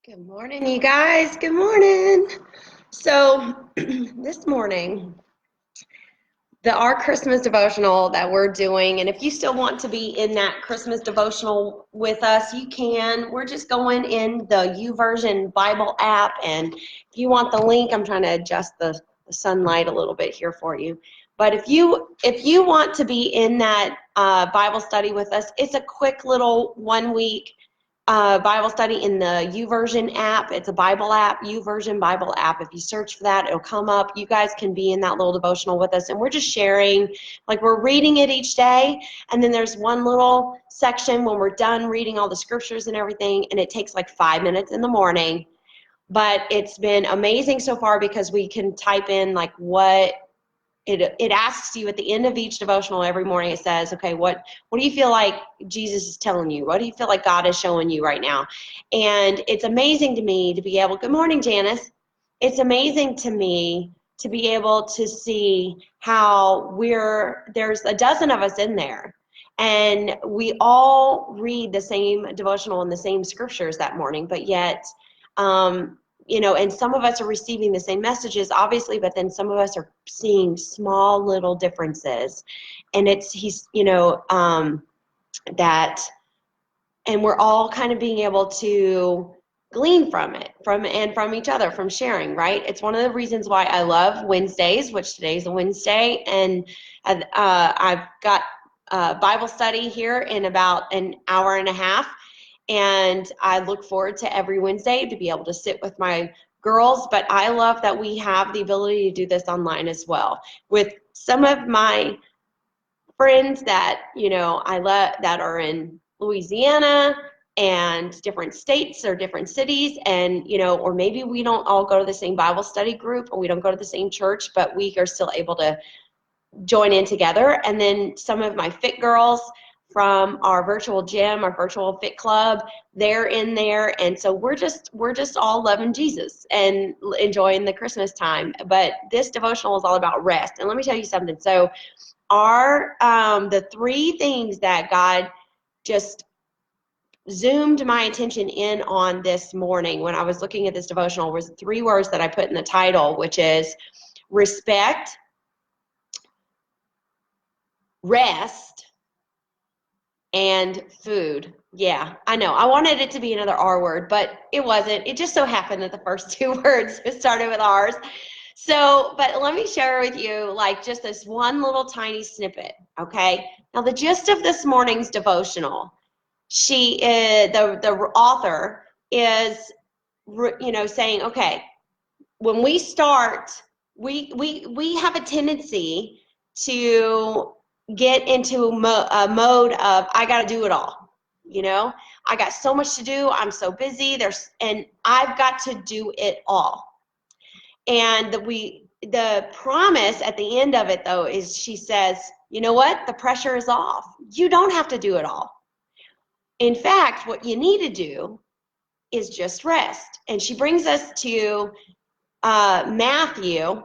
Good morning, you guys. Good morning. So, this morning, our Christmas devotional that we're doing, and if you still want to be in that Christmas devotional with us, you can. We're just going in the YouVersion Bible app, and if you want the link, I'm trying to adjust the sunlight a little bit here for you. But if you want to be in that Bible study with us, it's a quick little 1 week Bible study in the YouVersion app. It's a Bible app, YouVersion Bible app. If you search for that, it'll come up. You guys can be in that little devotional with us, and we're just sharing, like we're reading it each day, and then there's one little section when we're done reading all the scriptures and everything, and it takes like 5 minutes in the morning. But it's been amazing so far because we can type in like what it asks you at the end of each devotional every morning. It says, okay, what do you feel like Jesus is telling you? What do you feel like God is showing you right now? And it's amazing to me to be able, good morning, Janice. It's amazing to me to be able to see how there's a dozen of us in there. And we all read the same devotional and the same scriptures that morning, but yet, and some of us are receiving the same messages, obviously, but then some of us are seeing small little differences. And that, and we're all kind of being able to glean from it, from each other, from sharing, right? It's one of the reasons why I love Wednesdays, which today's a Wednesday, and I've got Bible study here in about an hour and a half. And I look forward to every Wednesday to be able to sit with my girls, but I love that we have the ability to do this online as well. With some of my friends that, I love that are in Louisiana and different states or different cities, and, or maybe we don't all go to the same Bible study group or we don't go to the same church, but we are still able to join in together. And then some of my fit girls from our virtual gym, our virtual fit club, they're in there, and so we're just all loving Jesus and enjoying the Christmas time. But this devotional is all about rest. And let me tell you something. So the three things that God just zoomed my attention in on this morning when I was looking at this devotional was three words that I put in the title, which is respect, rest, and food. Yeah, I know. I wanted it to be another R word, but it wasn't. It just so happened that the first two words started with R's. So, but let me share with you like just this one little tiny snippet, okay? Now, the gist of this morning's devotional, the author is, saying, okay, when we start, we have a tendency to get into a mode of I got to do it all. I got so much to do. I'm so busy. And I've got to do it all. And the promise at the end of it, though, is she says, you know what? The pressure is off. You don't have to do it all. In fact, what you need to do is just rest. And she brings us to Matthew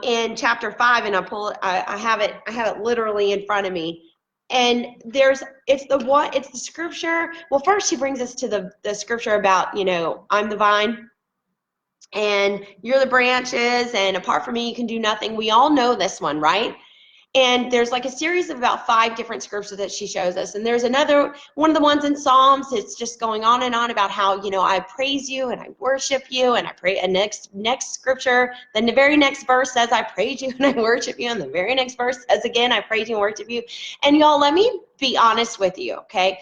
in chapter 5, and I have it literally in front of me. And it's the scripture. Well, first she brings us to the scripture about, I'm the vine and you're the branches, and apart from me you can do nothing. We all know this one, right? And there's like a series of about 5 different scriptures that she shows us. And there's another one of the ones in Psalms. It's just going on and on about how, I praise you and I worship you and I pray. And next scripture, then the very next verse says, I praise you and I worship you. And the very next verse says again, I praise you and worship you. And y'all, let me be honest with you, okay?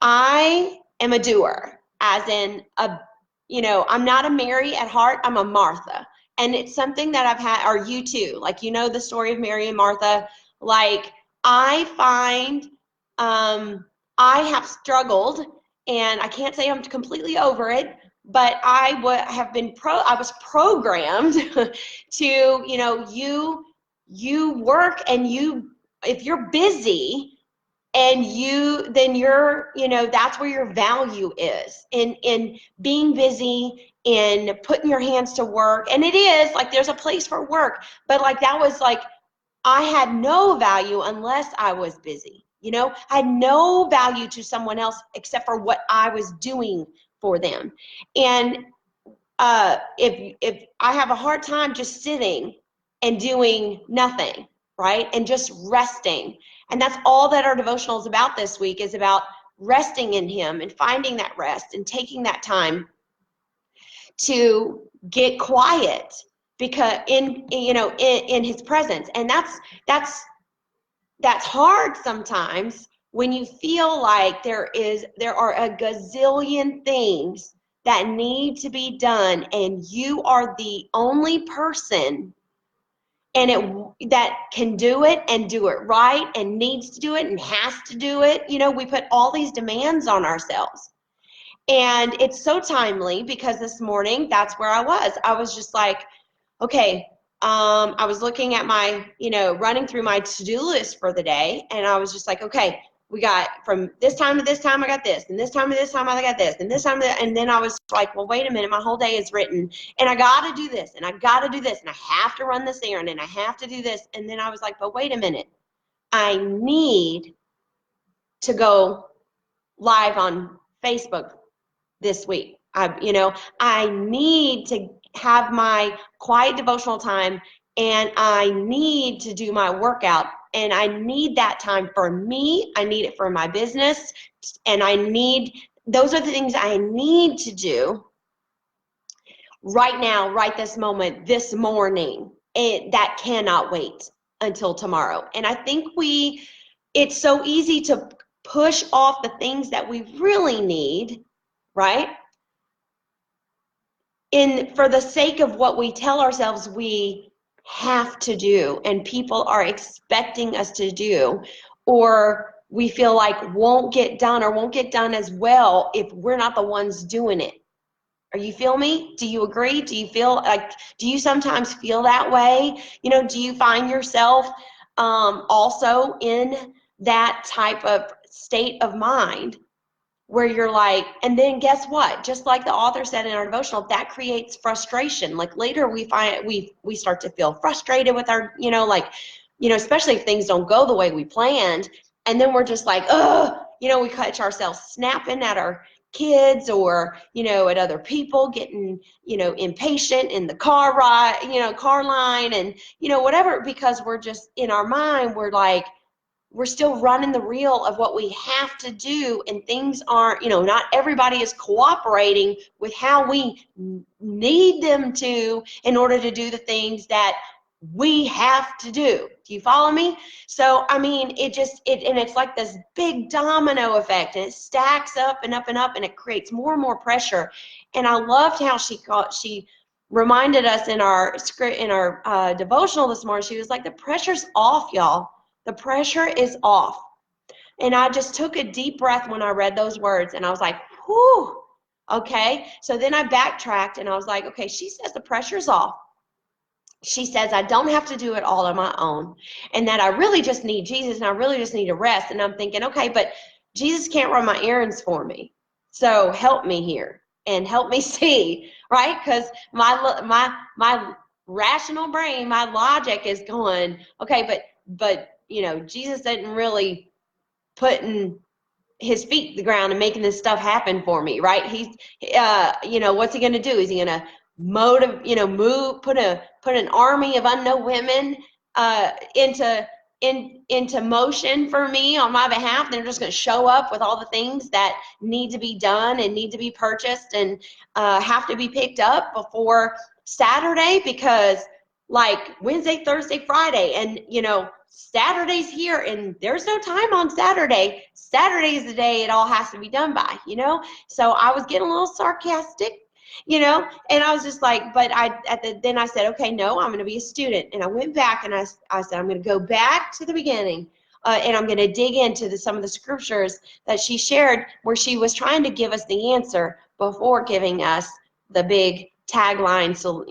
I am a doer, as in I'm not a Mary at heart. I'm a Martha. And it's something that I've had, or you too, like, the story of Mary and Martha. Like, I find I have struggled, and I can't say I'm completely over it, but I was programmed to, you work, and if you're busy, and then you're, that's where your value is, in being busy, in putting your hands to work. And it is like there's a place for work, but like that was like I had no value unless I was busy. I had no value to someone else except for what I was doing for them. And if I have a hard time just sitting and doing nothing, right, and just resting, and that's all that our devotional is about this week, is about resting in Him and finding that rest and taking that time to get quiet, because in His presence. And that's hard sometimes when you feel like there are a gazillion things that need to be done, and you are the only person that can do it and do it right and needs to do it and has to do it. We put all these demands on ourselves. And it's so timely, because this morning, that's where I was. I was just like, okay, I was looking at my, running through my to-do list for the day, and I was just like, okay, we got from this time to this time I got this, and this time to this time I got this, and this time to, and then I was like, well, wait a minute, my whole day is written, and I got to do this, and I got to do this, and I have to run this errand, and I have to do this. And then I was like, but wait a minute, I need to go live on Facebook this week. I need to have my quiet devotional time, and I need to do my workout, and I need that time for me. I need it for my business, and those are the things I need to do right now, right this moment, this morning. And that cannot wait until tomorrow. And I think it's so easy to push off the things that we really need, right? For the sake of what we tell ourselves we have to do and people are expecting us to do, or we feel like won't get done as well if we're not the ones doing it. Are you feel me? Do you agree? Do you sometimes feel that way? Do you find yourself also in that type of state of mind where you're like, and then guess what? Just like the author said in our devotional, that creates frustration. Like later we find we start to feel frustrated with our, especially if things don't go the way we planned. And then we're just like, we catch ourselves snapping at our kids or, at other people, getting, impatient in the car ride, car line, and, whatever, because we're just in our mind, we're still running the reel of what we have to do, and things aren't, not everybody is cooperating with how we need them to in order to do the things that we have to do. Do you follow me? So, I mean, and it's like this big domino effect, and it stacks up and up and up, and it creates more and more pressure. And I loved how she reminded us in our devotional this morning. She was like, the pressure's off, y'all. The pressure is off. And I just took a deep breath when I read those words, and I was like, whew, okay. So then I backtracked, and I was like, okay, she says the pressure's off. She says I don't have to do it all on my own, and that I really just need Jesus, and I really just need to rest. And I'm thinking, okay, but Jesus can't run my errands for me. So help me here and help me see, right? Because my rational brain, my logic is going, okay, but Jesus isn't really putting his feet to the ground and making this stuff happen for me, right? He's, what's he going to do? Is he going to put an army of unknown women into motion for me on my behalf? They're just going to show up with all the things that need to be done and need to be purchased and have to be picked up before Saturday, because like Wednesday, Thursday, Friday, and Saturday's here, and there's no time on Saturday. Saturday is the day it all has to be done by, So I was getting a little sarcastic, and I was just like, but then I said, okay, no, I'm going to be a student. And I went back and I said, I'm going to go back to the beginning, and I'm going to dig into some of the scriptures that she shared, where she was trying to give us the answer before giving us the big tagline, so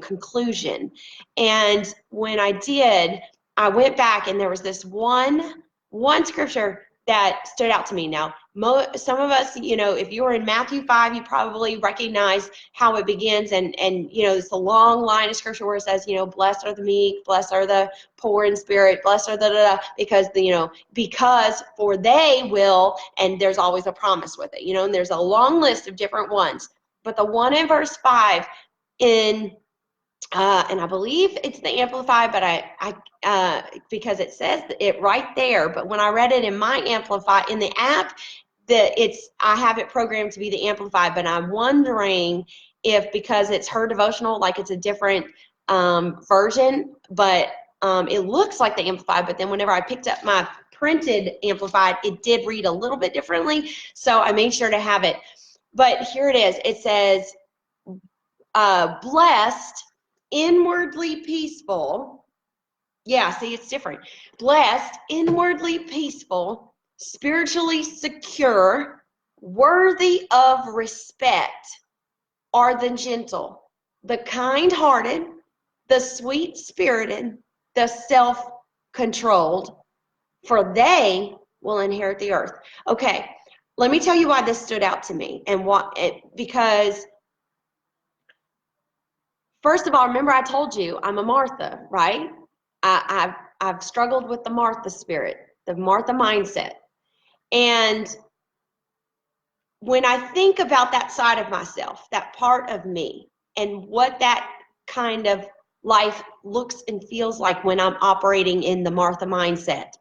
conclusion. And when I did, I went back, and there was this one scripture that stood out to me. Now, some of us, if you were in Matthew 5, you probably recognize how it begins. And it's a long line of scripture where it says, blessed are the meek, blessed are the poor in spirit, blessed are because for they will, and there's always a promise with it, and there's a long list of different ones. But the one in verse 5 and I believe it's the Amplified, but because it says it right there. But when I read it in my Amplified in the app, I have it programmed to be the Amplified. But I'm wondering if because it's her devotional, like it's a different version. But it looks like the Amplified. But then whenever I picked up my printed Amplified, it did read a little bit differently. So I made sure to have it. But here it is. It says, blessed, inwardly peaceful. Yeah, see, it's different. Blessed, inwardly peaceful, spiritually secure, worthy of respect are the gentle, the kind-hearted, the sweet-spirited, the self-controlled, for they will inherit the earth. Okay, let me tell you why this stood out to me, and because first of all, remember I told you I'm a Martha, right? I've struggled with the Martha spirit, the Martha mindset. And when I think about that side of myself, that part of me, and what that kind of life looks and feels like when I'm operating in the Martha mindset,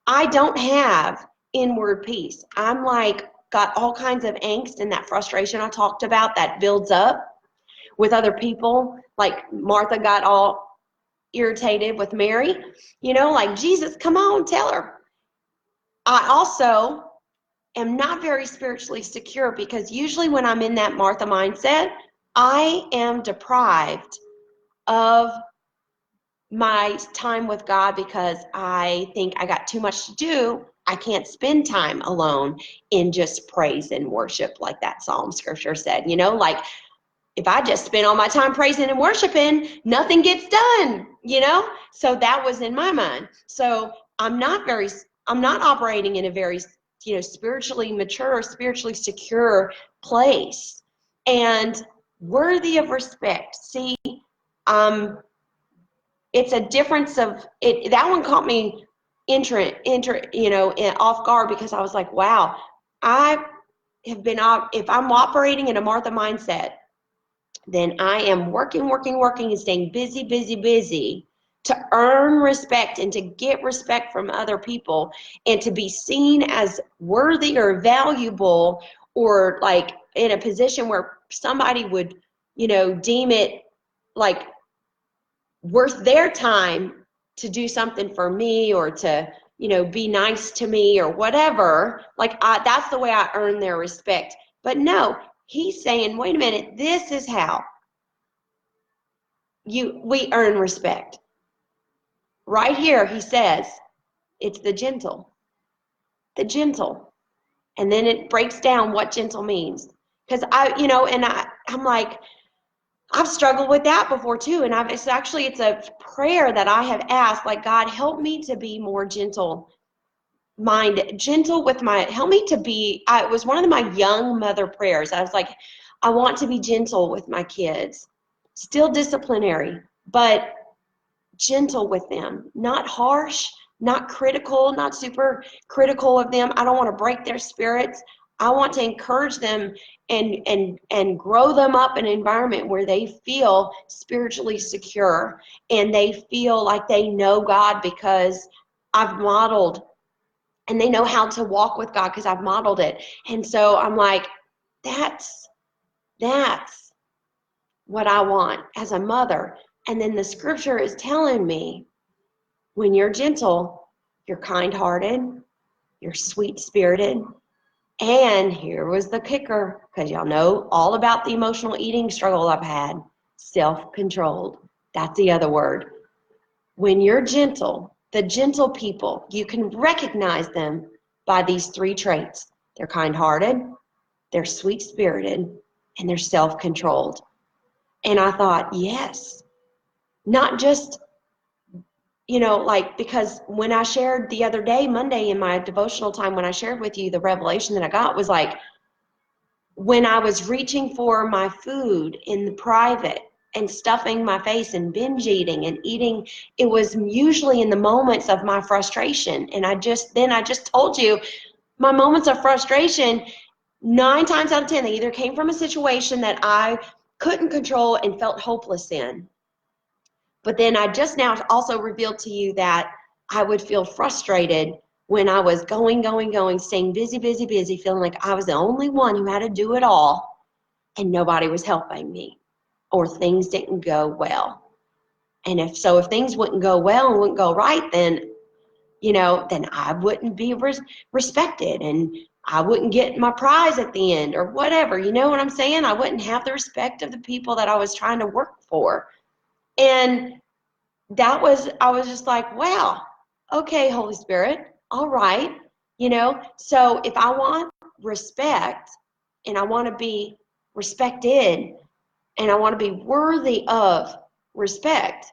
I don't have inward peace. I'm got all kinds of angst and that frustration I talked about that builds up with other people. Like Martha got all irritated with Mary, like, Jesus, come on, tell her. I also am not very spiritually secure because usually when I'm in that Martha mindset, I am deprived of my time with God because I think I got too much to do. I can't spend time alone in just praise and worship like that Psalm scripture said, like, if I just spend all my time praising and worshiping, nothing gets done, So that was in my mind. So I'm not operating in a very, spiritually mature, spiritually secure place and worthy of respect. See, it's a difference of it. That one caught me off guard because I was like, wow, I have been, if I'm operating in a Martha mindset, then I am working and staying busy to earn respect and to get respect from other people and to be seen as worthy or valuable or like in a position where somebody would, deem it like worth their time to do something for me or to, be nice to me or whatever. Like that's the way I earn their respect. But no, he's saying, wait a minute, this is how we earn respect. Right here, he says, it's the gentle. The gentle. And then it breaks down what gentle means. Because I'm like, I've struggled with that before too. And it's a prayer that I have asked, like, God, help me to be more gentle help me to be, it was one of my young mother prayers. I was like, I want to be gentle with my kids, still disciplinary, but gentle with them, not harsh, not critical, not super critical of them. I don't want to break their spirits. I want to encourage them and grow them up in an environment where they feel spiritually secure and they feel like they know God because I've modeled, and they know how to walk with God because I've modeled it. And so I'm like, that's what I want as a mother. And then the scripture is telling me, when you're gentle, you're kind-hearted, you're sweet-spirited, and here was the kicker, because y'all know all about the emotional eating struggle I've had, self-controlled. That's the other word. When you're gentle, the gentle people, you can recognize them by these three traits. They're kind-hearted, they're sweet-spirited, and they're self-controlled. And I thought, yes, not just, like, because when I shared the other day, Monday, in my devotional time, when I shared with you the revelation that I got was like, when I was reaching for my food in the private and stuffing my face and binge eating and eating, it was usually in the moments of my frustration. And I just told you, my moments of frustration, 9 times out of 10, they either came from a situation that I couldn't control and felt hopeless in. But then I just now also revealed to you that I would feel frustrated when I was going, staying busy, feeling like I was the only one who had to do it all and nobody was helping me, or things didn't go well. And if things wouldn't go well and wouldn't go right, then I wouldn't be respected, and I wouldn't get my prize at the end or whatever. You know what I'm saying? I wouldn't have the respect of the people that I was trying to work for. And I was just like, wow, okay, Holy Spirit, all right. So if I want respect and I want to be respected and I want to be worthy of respect,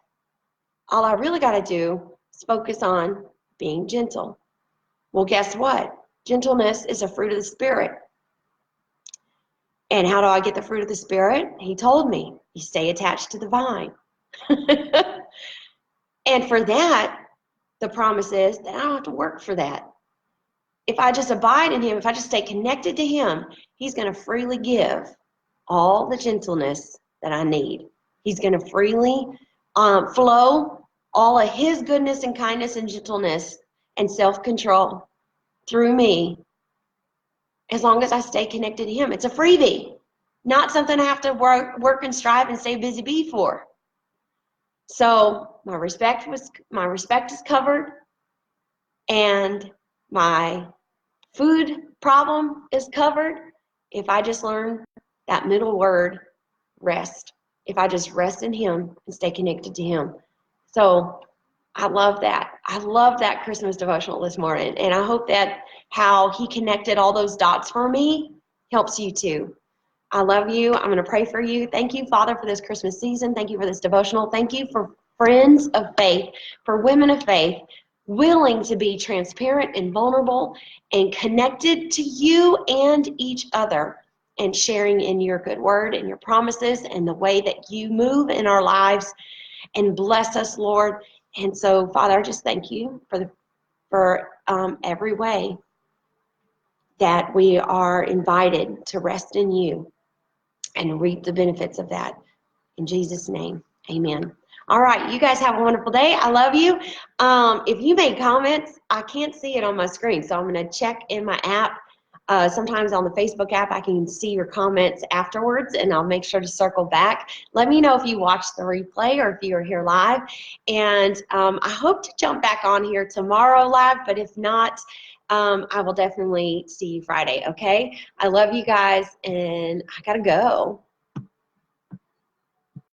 all I really got to do is focus on being gentle. Well, guess what? Gentleness is a fruit of the Spirit. And how do I get the fruit of the Spirit? He told me, you stay attached to the vine. And for that, the promise is that I don't have to work for that. If I just abide in him, if I just stay connected to him, he's going to freely give all the gentleness that I need. He's going to freely flow all of his goodness and kindness and gentleness and self-control through me as long as I stay connected to him. It's a freebie, not something I have to work and strive and stay busy bee for. So my respect is covered, and my food problem is covered if I just learn that middle word, rest. If I just rest in him and stay connected to him. So I love that. I love that Christmas devotional this morning. And I hope that how he connected all those dots for me helps you too. I love you. I'm going to pray for you. Thank you, Father, for this Christmas season. Thank you for this devotional. Thank you for friends of faith, for women of faith, willing to be transparent and vulnerable and connected to you and each other, and sharing in your good word and your promises and the way that you move in our lives and bless us, Lord. And so, Father, I just thank you for every way that we are invited to rest in you and reap the benefits of that. In Jesus' name, amen. All right, you guys have a wonderful day. I love you. If you made comments, I can't see it on my screen, so I'm going to check in my app. Sometimes on the Facebook app, I can see your comments afterwards, and I'll make sure to circle back. Let me know if you watched the replay or if you are here live. And I hope to jump back on here tomorrow live, but if not, I will definitely see you Friday, okay? I love you guys, and I got to go.